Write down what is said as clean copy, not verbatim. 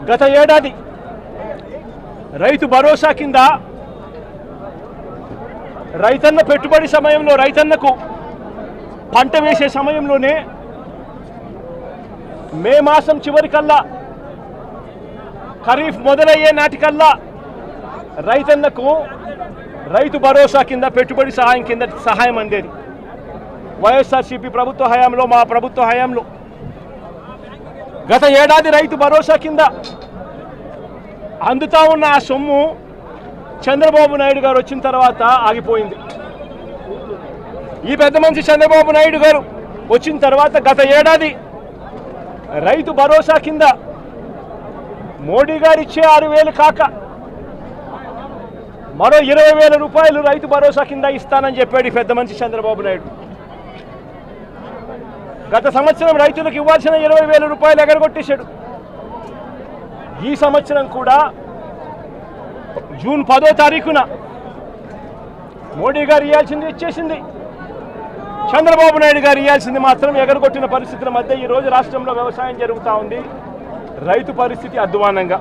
గత ఏడాది రైతు భరోసా కింద రైతన్న పెట్టుబడి సమయంలో రైతన్నకు పంట వేసే సమయంలోనే మే మాసం చివరికల్లా ఖరీఫ్ మొదలయ్యే నాటికల్లా రైతన్నకు రైతు భరోసా కింద పెట్టుబడి సహాయం అందేది. వైఎస్ఆర్సీపీ ప్రభుత్వ హయాంలో, మా ప్రభుత్వ హయాంలో గత ఏడాది రైతు భరోసా కింద అందుతా ఉన్న ఆ సొమ్ము చంద్రబాబు నాయుడు గారు వచ్చిన తర్వాత ఆగిపోయింది. ఈ పెద్ద మనిషి చంద్రబాబు నాయుడు గారు వచ్చిన తర్వాత గత ఏడాది రైతు భరోసా కింద మోడీ గారు ఇచ్చే 6,000 కాక మరో 20,000 రూపాయలు రైతు భరోసా కింద ఇస్తానని చెప్పాడు ఈ పెద్ద మనిషి చంద్రబాబు నాయుడు. గత సంవత్సరం రైతులకు ఇవ్వాల్సిన 20,000 రూపాయలు ఎగరగొట్టేశాడు. ఈ సంవత్సరం కూడా జూన్ 10వ తారీఖున మోడీ గారు ఇవ్వాల్సింది ఇచ్చేసింది, చంద్రబాబు నాయుడు గారు ఇవ్వాల్సింది మాత్రం ఎగరగొట్టిన పరిస్థితుల మధ్య ఈరోజు రాష్ట్రంలో వ్యవసాయం జరుగుతూ ఉంది. రైతు పరిస్థితి అధ్వానంగా.